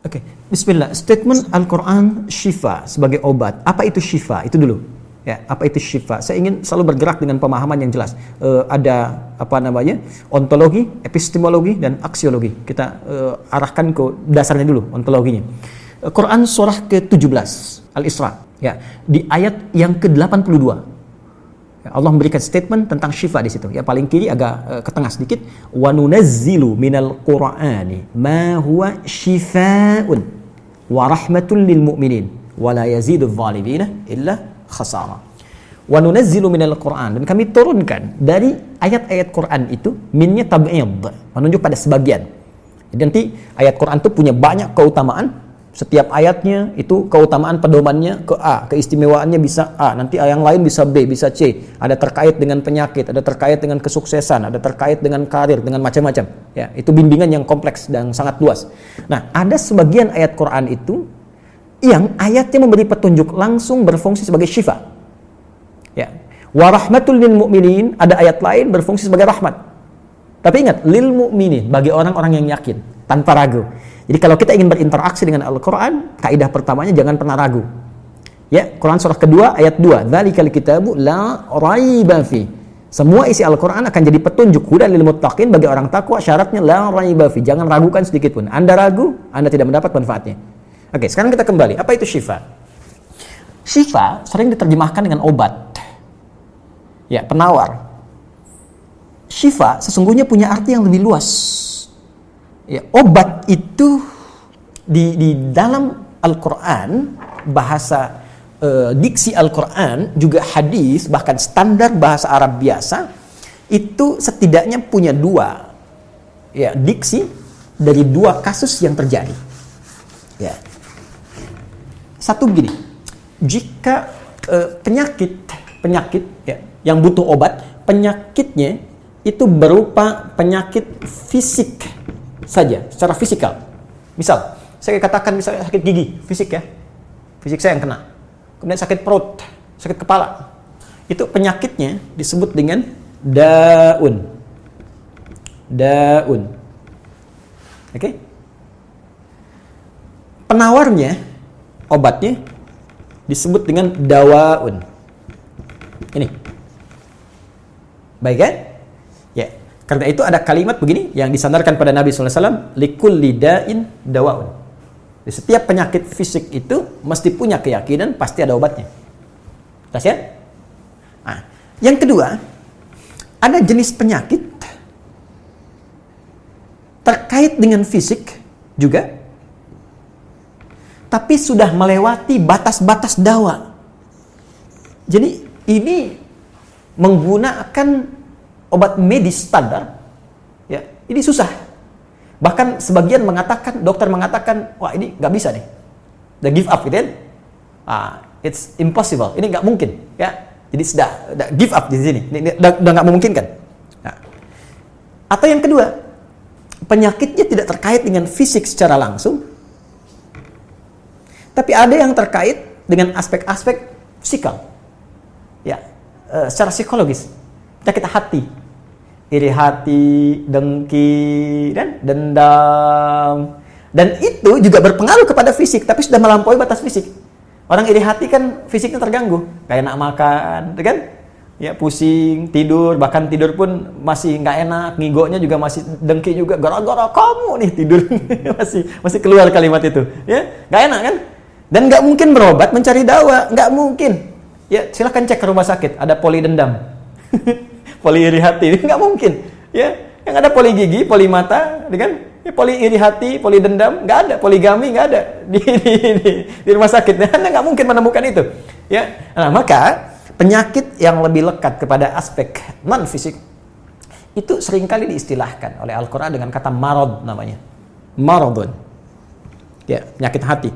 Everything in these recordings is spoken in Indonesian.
Oke, bismillah. Statement Al-Quran syifa sebagai obat. Apa itu syifa? Itu dulu. Ya, apa itu syifa? Saya ingin selalu bergerak dengan pemahaman yang jelas. Ada apa namanya? Ontologi, epistemologi, dan aksiologi. Kita arahkan ke dasarnya dulu, ontologinya. Quran surah ke-17 Al-Isra, ya, di ayat yang ke-82. Allah memberikan statement tentang syifa di situ. Ya, paling kiri agak ke tengah sedikit. Wa nunazzilu minal Qur'ani ma huwa syifaa'un wa rahmatul lil mu'minin wa la yazidul zalimina illa khasara. Wa nunazzilu minal Qur'an, dan kami turunkan dari ayat-ayat Quran itu, minnya tab'id, menunjuk pada sebagian. Jadi nanti ayat Quran itu punya banyak keutamaan. Setiap ayatnya itu keutamaan pedomannya ke A, keistimewaannya bisa A, nanti yang lain bisa B, bisa C. Ada terkait dengan penyakit, ada terkait dengan kesuksesan, ada terkait dengan karir, dengan macam-macam. Ya, itu bimbingan yang kompleks dan sangat luas. Nah, ada sebagian ayat Quran itu yang ayatnya memberi petunjuk langsung berfungsi sebagai syifa. Ya. Wa rahmatul lil mu'minin, ada ayat lain berfungsi sebagai rahmat. Tapi ingat, lil mu'minin, bagi orang-orang yang yakin, tanpa ragu. Jadi kalau kita ingin berinteraksi dengan Al-Quran, kaidah pertamanya jangan pernah ragu. Ya, Quran surah kedua ayat 2. Dzalikal kitabu la raiba fi. Semua isi Al-Quran akan jadi petunjuk hudan lil muttaqin, bagi orang takwa, syaratnya la raiba fi. Jangan ragukan sedikit pun. Anda ragu, Anda tidak mendapat manfaatnya. Oke, sekarang kita kembali. Apa itu syifa? Syifa sering diterjemahkan dengan obat. Ya, penawar. Syifa sesungguhnya punya arti yang lebih luas. Ya, obat itu di dalam Al-Quran, bahasa diksi Al-Quran, juga hadis, bahkan standar bahasa Arab biasa, itu setidaknya punya dua, ya, diksi dari dua kasus yang terjadi. Ya. Satu begini, jika penyakit ya, yang butuh obat, penyakitnya itu berupa penyakit fisik saja, secara fisikal. Misal, saya katakan misalnya sakit gigi, fisik ya, fisik saya yang kena. Kemudian sakit perut, sakit kepala. Itu penyakitnya disebut dengan daun. Daun. Oke? Penawarnya, obatnya disebut dengan dawaun. Ini. Baik kan? Ya. Karena itu ada kalimat begini yang disandarkan pada Nabi SAW, likulli da'in dawaun. Di setiap penyakit fisik itu mesti punya keyakinan pasti ada obatnya. Jelas ya? Nah, yang kedua, ada jenis penyakit terkait dengan fisik juga, tapi sudah melewati batas-batas dawa. Jadi ini menggunakan obat medis standar, ya, ini susah. Bahkan sebagian mengatakan, dokter mengatakan, wah ini nggak bisa nih, udah give up gitu kan? It's impossible, ini nggak mungkin, ya. Jadi sudah give up di sini, ini udah nggak memungkinkan. Nah. Atau yang kedua, penyakitnya tidak terkait dengan fisik secara langsung, tapi ada yang terkait dengan aspek-aspek psikal, ya, secara psikologis. Penyakit hati, iri hati, dengki, dan dendam, dan itu juga berpengaruh kepada fisik, tapi sudah melampaui batas fisik. Orang iri hati kan fisiknya terganggu, kayak enak makan, kan? Ya, pusing, tidur, bahkan tidur pun masih nggak enak, ngigonya juga masih dengki juga, gara-gara kamu nih tidur, masih keluar kalimat itu, ya, nggak enak kan? Dan nggak mungkin berobat mencari dawa, nggak mungkin. Ya, silahkan cek ke rumah sakit, ada poli dendam. Poli iri hati, nggak mungkin, ya. Yang ada poli gigi, poli mata, kan? Ya, poli iri hati, poli dendam, nggak ada. Poligami nggak ada di rumah sakit. Anda nggak mungkin menemukan itu, ya. Nah, maka penyakit yang lebih lekat kepada aspek non fisik itu seringkali diistilahkan oleh Al-Quran dengan kata marad, namanya maradun, ya, penyakit hati.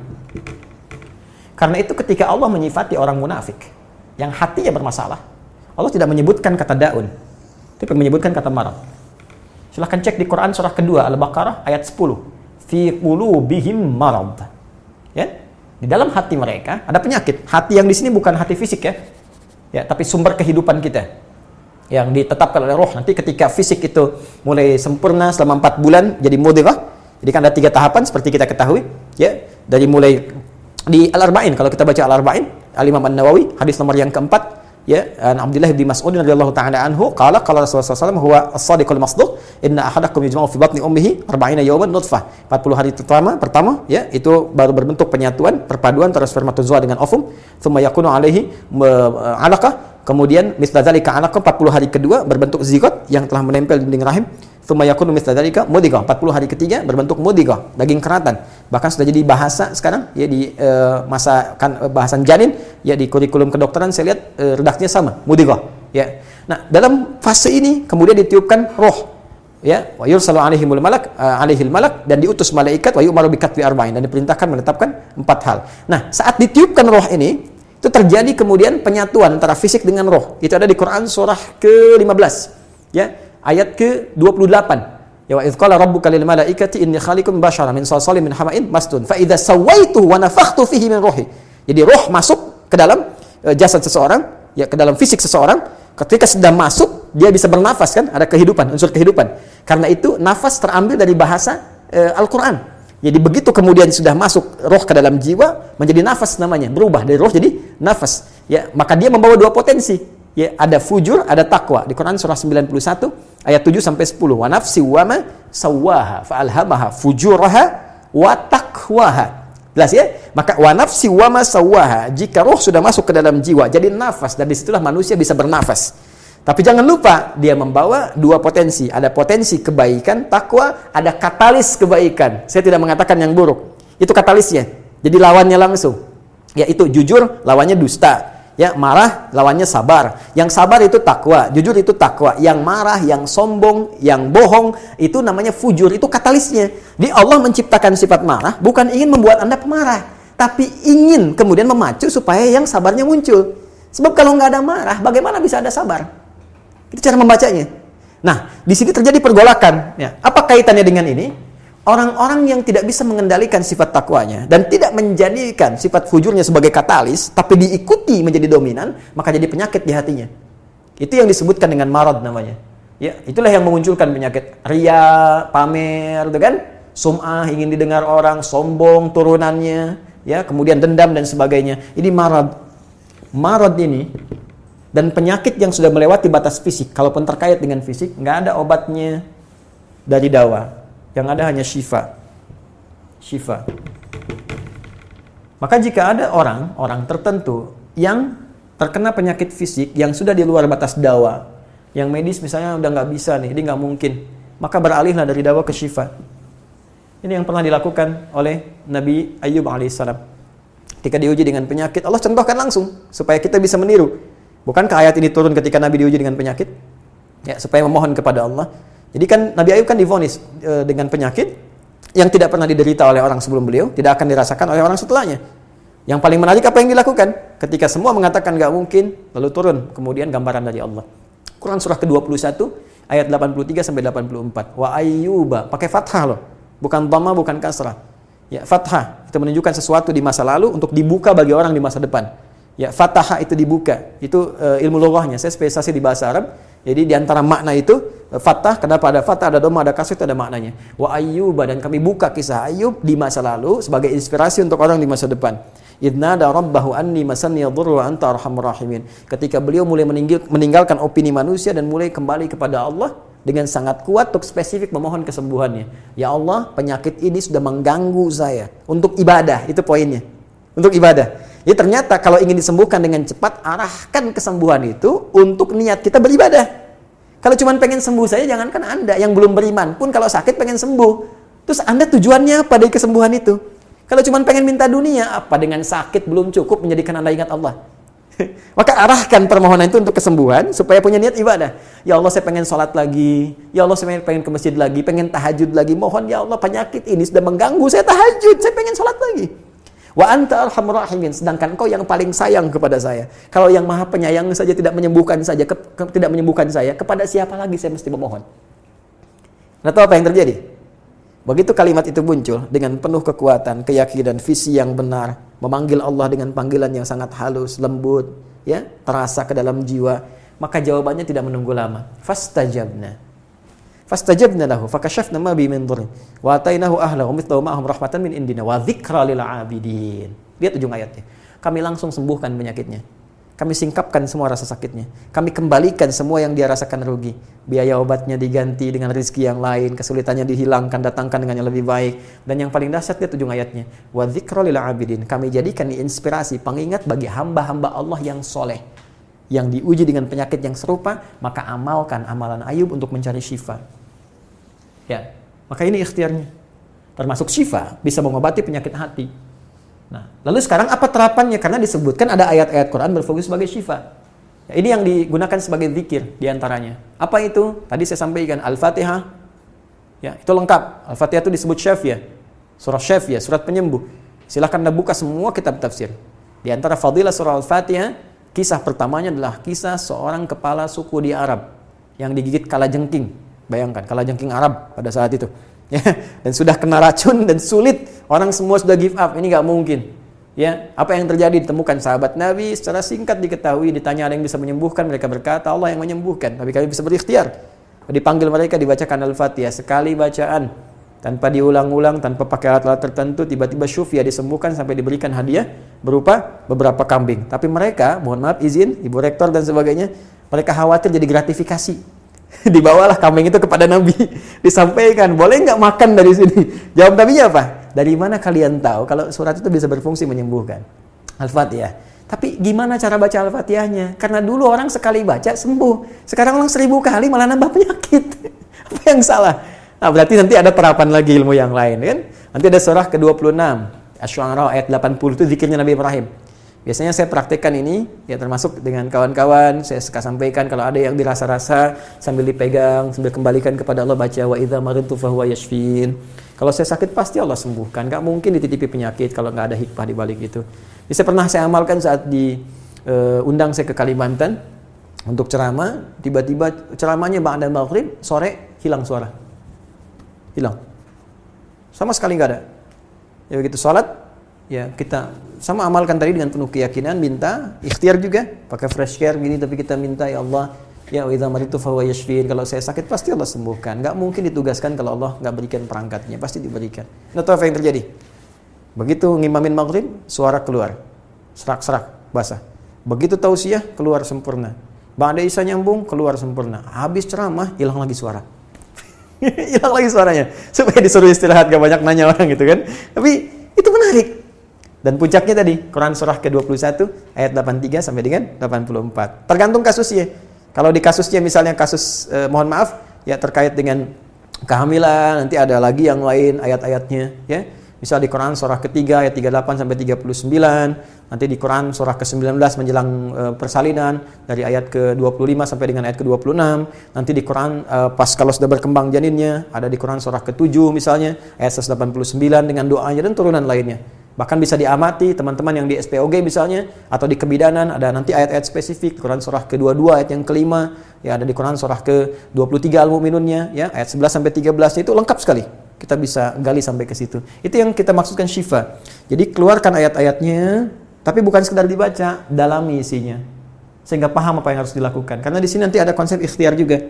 Karena itu ketika Allah menyifati orang munafik yang hatinya bermasalah, Allah tidak menyebutkan kata daun, tapi menyebutkan kata marad. Silahkan cek di Quran surah kedua Al-Baqarah ayat 10. Fi qulubihim marad. Ya, di dalam hati mereka ada penyakit. Hati yang di sini bukan hati fisik ya. Ya, tapi sumber kehidupan kita yang ditetapkan oleh roh. Nanti ketika fisik itu mulai sempurna selama 4 bulan jadi mudghah. Jadi kan ada 3 tahapan seperti kita ketahui. Ya, dari mulai di Al-Arba'in, kalau kita baca Al-Arba'in, Al-Imam An-Nawawi, hadis nomor yang keempat, ya, Abdullah bin Mas'ud radhiyallahu ta'ala anhu qala Rasulullah SAW huwa as-sadiqul masduq inna ahadakum yujma'u fi batni ummihi 40 yawman nutfah. 40 hari pertama ya, itu baru berbentuk penyatuan, perpaduan antara spermatozoa dengan ovum, thumma yakunu alaihi 'alaqah, kemudian mithla dzalika 'alaqah, 40 hari kedua berbentuk zigot yang telah menempel di dinding rahim, thumma yakunu mithla dzalika mudghah, 40 hari ketiga berbentuk mudghah, daging keratan. Bahkan sudah jadi bahasa sekarang ya di masa bahasan janin ya, di kurikulum kedokteran saya lihat redaksinya sama, mudghah ya. Nah, dalam fase ini kemudian ditiupkan roh ya, wa yursalu alaihimul malak, alaihil malak, dan diutus malaikat, wa yu'maru bikatbi arba'in, dan diperintahkan menetapkan 4 hal. Nah, saat ditiupkan roh ini, itu terjadi kemudian penyatuan antara fisik dengan roh. Itu ada di Quran surah ke-15 ya, ayat ke-28. Ya, wa idz qala rabbuka lil malaikati inni khaliqun basyaran min salsalin min hama'in masnun fa idza sawaituhu wa nafakhtu fihi min ruhi. Jadi roh masuk ke dalam jasad seseorang, ya, ke dalam fisik seseorang. Ketika sudah masuk, dia bisa bernafas kan, ada kehidupan, unsur kehidupan. Karena itu nafas terambil dari bahasa Al-Qur'an. Jadi begitu kemudian sudah masuk roh ke dalam jiwa, menjadi nafas namanya, berubah dari roh jadi nafas. Ya, maka dia membawa 2 potensi. Ya, ada fujur, ada takwa. Di Quran surah 91 ayat 7 sampai 10. Wa nafsi wa ma sawwaha fa alhamaha fujuraha wa taqwaha. Jelas ya? Maka wa nafsi wa ma sawwaha, jika roh sudah masuk ke dalam jiwa jadi nafas, dan disitulah manusia bisa bernafas. Tapi jangan lupa dia membawa 2 potensi. Ada potensi kebaikan, takwa, ada katalis kebaikan. Saya tidak mengatakan yang buruk. Itu katalisnya. Jadi lawannya langsung. Yaitu jujur, lawannya dusta. Ya, marah, lawannya sabar. Yang sabar itu takwa, jujur itu takwa. Yang marah, yang sombong, yang bohong, itu namanya fujur, itu katalisnya. Di Allah menciptakan sifat marah bukan ingin membuat Anda pemarah, tapi ingin kemudian memacu supaya yang sabarnya muncul. Sebab kalau nggak ada marah, bagaimana bisa ada sabar? Itu cara membacanya. Nah, di sini terjadi pergolakan. Ya. Apa kaitannya dengan ini? Orang-orang yang tidak bisa mengendalikan sifat takwanya dan tidak menjadikan sifat fujurnya sebagai katalis, tapi diikuti menjadi dominan, maka jadi penyakit di hatinya. Itu yang disebutkan dengan marad namanya. Ya, itulah yang memunculkan penyakit riya, pamer, gitu kan? Sum'ah, ingin didengar orang, sombong turunannya, ya, kemudian dendam dan sebagainya. Ini marad. Marad ini dan penyakit yang sudah melewati batas fisik, kalaupun terkait dengan fisik, nggak ada obatnya dari dawa. Yang ada hanya syifa. Syifa. Maka jika ada orang tertentu yang terkena penyakit fisik yang sudah di luar batas dawa, yang medis misalnya udah nggak bisa nih, dia nggak mungkin, maka beralihlah dari dawa ke syifa. Ini yang pernah dilakukan oleh Nabi Ayyub alaihissalam. Ketika diuji dengan penyakit, Allah contohkan langsung supaya kita bisa meniru. Bukankah ayat ini turun ketika Nabi diuji dengan penyakit? Ya, supaya memohon kepada Allah. Jadi kan Nabi Ayub kan divonis dengan penyakit yang tidak pernah diderita oleh orang sebelum beliau, tidak akan dirasakan oleh orang setelahnya. Yang paling menarik apa yang dilakukan? Ketika semua mengatakan nggak mungkin, lalu turun kemudian gambaran dari Allah. Quran surah ke-21 ayat 83 sampai 84. Wa ayyuba, pakai fathah loh, bukan dhamma, bukan kasrah. Ya, fathah itu menunjukkan sesuatu di masa lalu untuk dibuka bagi orang di masa depan. Ya, fathah itu dibuka. Itu ilmu lughahnya. Saya spesialisasi di bahasa Arab. Jadi di antara makna itu fathah, kenapa ada fathah, ada dhamma, ada kasrah, itu ada maknanya. Wa ayyuba, dan kami buka kisah Ayub di masa lalu sebagai inspirasi untuk orang di masa depan. Idnada rabbahu anni masanni yadhurru wa anta arhamur rahimin. Ketika beliau mulai meninggalkan opini manusia dan mulai kembali kepada Allah dengan sangat kuat untuk spesifik memohon kesembuhannya. Ya Allah, penyakit ini sudah mengganggu saya. Untuk ibadah, itu poinnya. Untuk ibadah. Jadi ternyata kalau ingin disembuhkan dengan cepat, arahkan kesembuhan itu untuk niat kita beribadah. Kalau cuma pengen sembuh saja, jangankan Anda yang belum beriman pun kalau sakit pengen sembuh. Terus Anda tujuannya apa dari kesembuhan itu? Kalau cuma pengen minta dunia, apa dengan sakit belum cukup menjadikan Anda ingat Allah? Maka arahkan permohonan itu untuk kesembuhan supaya punya niat ibadah. Ya Allah, saya pengen sholat lagi. Ya Allah, saya pengen ke masjid lagi, pengen tahajud lagi. Mohon ya Allah, penyakit ini sudah mengganggu saya tahajud, saya pengen sholat lagi. Wa anta arhamur rahimin, sedangkan Engkau yang paling sayang kepada saya. Kalau yang Maha Penyayang saja tidak menyembuhkan saya, kepada siapa lagi saya mesti memohon? Nah, tahu apa yang terjadi? Begitu kalimat itu muncul dengan penuh kekuatan, keyakinan, visi yang benar, memanggil Allah dengan panggilan yang sangat halus, lembut, ya, terasa ke dalam jiwa, maka jawabannya tidak menunggu lama. Fastajabna. Fastajabna lahu fakashafna ma bi min dhurrin wa atainahu ahlahu mithlahu ma'ahum rahmatan min indina wa dzikra lil 'abidin. Lihat ujung ayatnya. Kami langsung sembuhkan penyakitnya. Kami singkapkan semua rasa sakitnya. Kami kembalikan semua yang dia rasakan rugi. Biaya obatnya diganti dengan rezeki yang lain, kesulitannya dihilangkan, datangkan dengan yang lebih baik. Dan yang paling dahsyat lihat ujung ayatnya. Wa dzikra lil 'abidin. Kami jadikan inspirasi, pengingat bagi hamba-hamba Allah yang soleh, yang diuji dengan penyakit yang serupa, maka amalkan amalan Ayub untuk mencari syifa. Ya, maka ini ikhtiarnya. Termasuk syifa, bisa mengobati penyakit hati. Nah, lalu sekarang apa terapannya? Karena disebutkan ada ayat-ayat Quran berfokus sebagai syifa. Ya, ini yang digunakan sebagai zikir diantaranya. Apa itu? Tadi saya sampaikan Al-Fatihah. Ya, itu lengkap. Al-Fatihah itu disebut syafiyah. Surah syafiyah, surat penyembuh. Silahkan Anda buka semua kitab tafsir. Di antara fadilah surah Al-Fatihah, kisah pertamanya adalah kisah seorang kepala suku di Arab yang digigit kalajengking. Bayangkan, kalajengking Arab pada saat itu. Ya, dan sudah kena racun dan sulit. Orang semua sudah give up, ini nggak mungkin. Ya, apa yang terjadi? Ditemukan sahabat Nabi, secara singkat diketahui, ditanya ada yang bisa menyembuhkan, mereka berkata Allah yang menyembuhkan. Tapi kami bisa berikhtiar. Dipanggil mereka, dibacakan Al-Fatihah sekali bacaan, tanpa diulang-ulang, tanpa pakai alat-alat tertentu, tiba-tiba syufia disembuhkan sampai diberikan hadiah berupa beberapa kambing. Tapi mereka, mohon maaf izin, Ibu Rektor dan sebagainya, mereka khawatir jadi gratifikasi. Dibawalah kambing itu kepada Nabi, disampaikan, boleh nggak makan dari sini? Jawab Nabinya apa? Dari mana kalian tahu kalau surat itu bisa berfungsi menyembuhkan? Al-Fatihah. Tapi gimana cara baca Al-Fatihahnya? Karena dulu orang sekali baca sembuh, sekarang orang 1000 kali malah nambah penyakit. Apa yang salah? Nah, berarti nanti ada terapan lagi ilmu yang lain, kan? Nanti ada surah ke-26, Asy-Syu'ara ayat 80 itu zikirnya Nabi Ibrahim. Biasanya saya praktekkan ini, ya termasuk dengan kawan-kawan, saya suka sampaikan kalau ada yang dirasa-rasa sambil dipegang, sambil kembalikan kepada Allah, baca wa idza maridtu fahuwa yashfin. Kalau saya sakit pasti Allah sembuhkan, nggak mungkin dititipi penyakit kalau nggak ada hikmah di balik itu. Ini pernah saya amalkan saat diundang saya ke Kalimantan untuk ceramah, tiba-tiba ceramahnya ba'da maghrib, sore hilang suara. Hilang. Sama sekali nggak ada. Ya begitu sholat, ya kita sama amalkan tadi dengan penuh keyakinan, minta ikhtiar juga pakai fresh care gini, tapi kita minta ya Allah, ya wa idza maridtu fahuwa yashfin, kalau saya sakit pasti Allah sembuhkan. Nggak mungkin ditugaskan kalau Allah nggak berikan perangkatnya, pasti diberikan. Nah, tahu apa yang terjadi? Begitu ngimamin maghrib, suara keluar serak-serak basah. Begitu tausiah, keluar sempurna. Ba'da isya nyambung, keluar sempurna. Habis ceramah, hilang lagi suara. Hilang lagi suaranya, supaya disuruh istirahat, gak banyak nanya orang gitu kan. Tapi itu menarik. Dan puncaknya tadi, Quran surah ke-21 ayat 83 sampai dengan 84. Tergantung kasusnya. Kalau di kasusnya misalnya kasus mohon maaf ya terkait dengan kehamilan, nanti ada lagi yang lain ayat-ayatnya ya. Misal di Quran surah ketiga ayat 38 sampai 39, nanti di Quran surah ke-19 menjelang persalinan dari ayat ke-25 sampai dengan ayat ke-26, nanti di Quran pas kalau sudah berkembang janinnya, ada di Quran surah ke-7 misalnya ayat 189 dengan doanya dan turunan lainnya. Bahkan bisa diamati teman-teman yang di SPOG misalnya atau di kebidanan, ada nanti ayat-ayat spesifik. Quran surah ke-22 ayat yang kelima, ya ada di Quran surah ke-23 Al-Mu'minunnya ya ayat 11 sampai 13 itu lengkap sekali. Kita bisa gali sampai ke situ. Itu yang kita maksudkan syifa. Jadi keluarkan ayat-ayatnya, tapi bukan sekedar dibaca, dalami isinya. Sehingga paham apa yang harus dilakukan. Karena di sini nanti ada konsep ikhtiar juga.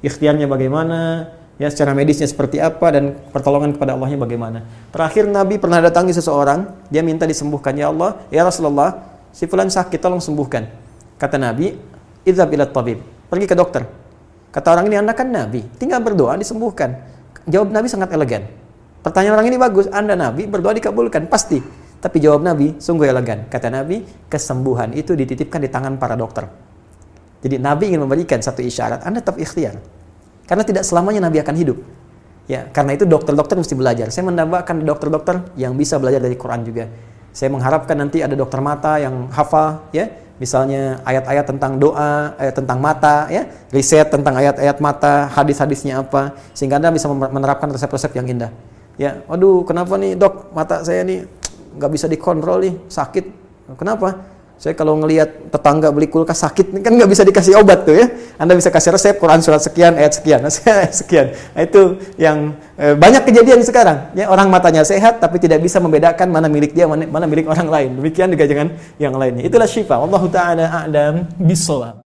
Ikhtiarnya bagaimana, ya secara medisnya seperti apa, dan pertolongan kepada Allahnya bagaimana. Terakhir Nabi pernah datangi seseorang, dia minta disembuhkan. Ya Allah, ya Rasulullah, si fulan sakit, tolong sembuhkan. Kata Nabi, idhab ila tabib, pergi ke dokter. Kata orang ini, Anda kan Nabi, tinggal berdoa disembuhkan. Jawab Nabi sangat elegan. Pertanyaan orang ini bagus, Anda Nabi, berdoa dikabulkan, pasti. Tapi jawab Nabi sungguh elegan. Kata Nabi, kesembuhan itu dititipkan di tangan para dokter. Jadi Nabi ingin memberikan satu isyarat, Anda tetap ikhtiar. Karena tidak selamanya Nabi akan hidup. Ya, karena itu dokter-dokter mesti belajar. Saya mendambakan dokter-dokter yang bisa belajar dari Quran juga. Saya mengharapkan nanti ada dokter mata yang hafal, ya. Misalnya ayat-ayat tentang doa, tentang mata, ya, riset tentang ayat-ayat mata, hadis-hadisnya apa, sehingga Anda bisa menerapkan resep-resep yang indah. Ya, aduh, kenapa nih dok, mata saya nih nggak bisa dikontrol nih, sakit. Kenapa? Saya kalau ngelihat tetangga beli kulkas sakit, kan nggak bisa dikasih obat tuh ya. Anda bisa kasih resep Quran surat sekian, ayat sekian, sekian. Nah, itu yang banyak kejadian sekarang. Ya, orang matanya sehat tapi tidak bisa membedakan mana milik dia, mana milik orang lain. Demikian juga dengan yang lainnya. Itulah syifa. Wallahu ta'ala a'lam bishawab.